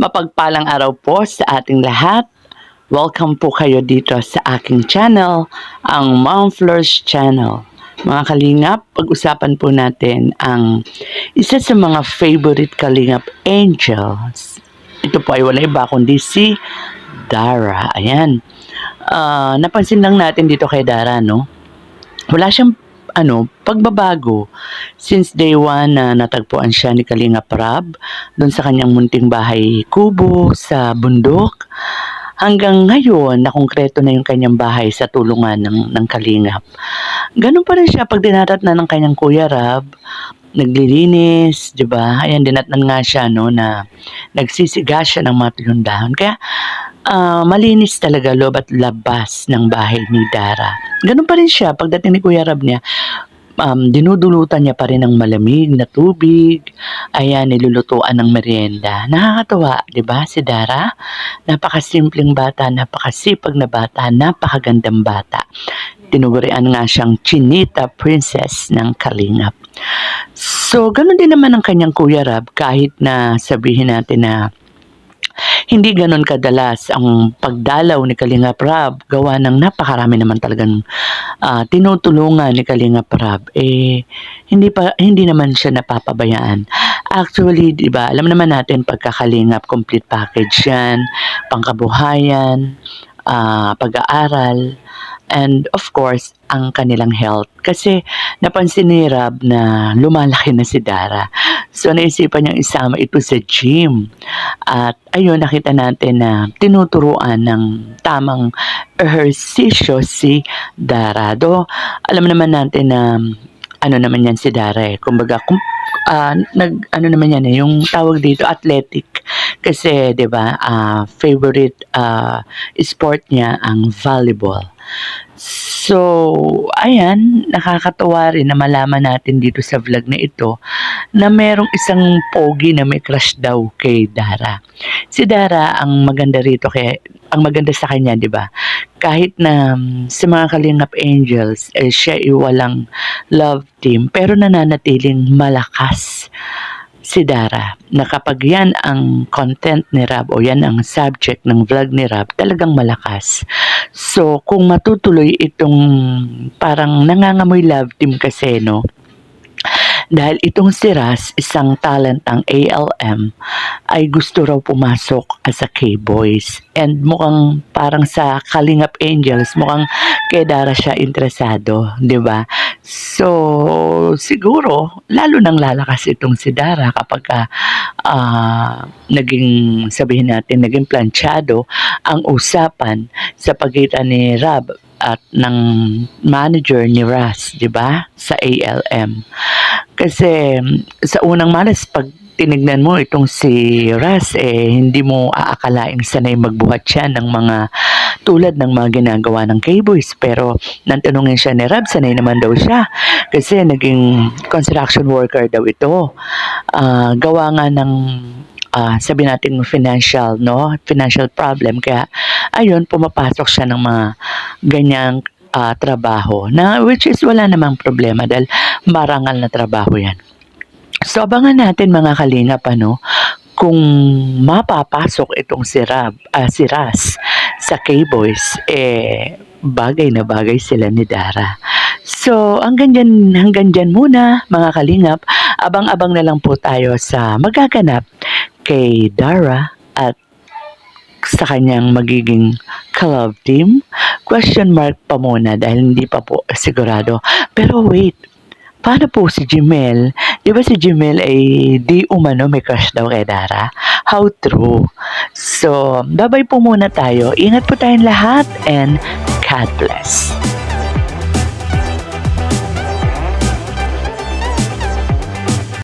Mapagpalang araw po sa ating lahat. Welcome po kayo dito sa aking channel, ang Mom Flores Channel. Mga kalingap, pag-usapan po natin ang isa sa mga favorite kalingap angels. Ito po ay wala iba kundi si Dara. Ayan. Napansin lang natin dito kay Dara, no? Wala siyang pagbabago since day one na natagpuan siya ni Kalinga Prab doon sa kanyang munting bahay kubo sa bundok. Hanggang ngayon, na konkreto na yung kanyang bahay sa tulungan ng Kalingap. Ganun pa rin siya pag dinarat na ng kanyang Kuya Rab, naglilinis, di ba? Ayan, dinatnan nga siya, no, na nagsisiga siya ng mga tuyong dahon. Kaya, malinis talaga loob at labas ng bahay ni Dara. Ganun pa rin siya, pagdating ni Kuya Rab niya, dinudulutan niya pa rin ng malamig na tubig. Ayan, nilulutuan ng merienda. Nakakatawa, di ba, si Dara? Napakasimpleng bata, napakasipag na bata, napakagandang bata. Tinugurian nga siyang Chinita Princess ng Kalingap. So, ganun din naman ang kanyang Kuya Rab, kahit na sabihin natin na hindi ganon kadalas ang pagdalaw ni Kalinga Prab, gawa ng napakarami naman talagang tinutulungan ni Kalinga Prab. Hindi naman siya napapabayaan. Actually, di ba, alam naman natin pagkakalingap, complete package yan, pangkabuhayan, pag-aaral, and of course, ang kanilang health. Kasi napansin ni Rab na lumalaki na si Dara. So naisipan niyang isama ito sa gym. At ayun, nakita natin na tinuturuan ng tamang ehersisyo si Dara. Do, alam naman natin na ano naman yan si Dara eh. Kumbaga, ano naman yan eh, yung tawag dito, athletic. Kasi, di ba, favorite sport niya ang volleyball. So, ayan, nakakatawa rin na malaman natin dito sa vlog na ito na merong isang pogi na may crush daw kay Dara. Si Dara, ang maganda rito ang maganda sa kanya, di ba? Kahit na sa mga Kalingap Angels, siya walang love team, pero nananatiling malakas si Dara, na kapag yan ang content ni Rab o yan ang subject ng vlog ni Rab, talagang malakas. So, kung matutuloy itong parang nangangamoy love team kasi, no? Dahil itong si Ras, isang talent ng ALM, ay gusto raw pumasok as a K-Boys. And mukhang parang sa Kalingap Angels, mukhang kay Dara siya interesado, di ba? So, siguro, lalo nang lalakas itong si Dara kapag naging, sabihin natin, naging planchado ang usapan sa pagitan ni Rab at ng manager ni Ras, di ba? Sa ALM. Kasi sa unang malas, pag tinignan mo itong si Ras, hindi mo aakalaing sanay magbuhat siya ng mga tulad ng mga ginagawa ng K-Boys. Pero nang tanungin siya ni Rab, sanay naman daw siya. Kasi naging construction worker daw ito. Gawa nga ng sabi natin financial problem. Kaya ayun, pumapasok siya ng mga ganyang trabaho na which is wala namang problema dahil marangal na trabaho yan. So abangan natin mga kalingap kung mapapasok itong si Ras sa K-Boys, bagay na bagay sila ni Dara. So hanggang dyan muna mga kalingap, abang-abang na lang po tayo sa magaganap kay Dara at sa kanyang magiging ka-love team. Question mark pa muna dahil hindi pa po sigurado. Pero wait, paano po si Jimel? Di ba si Jimel ay di umano may crush daw kay Dara? How true? So, babay po muna tayo. Ingat po tayong lahat and God bless.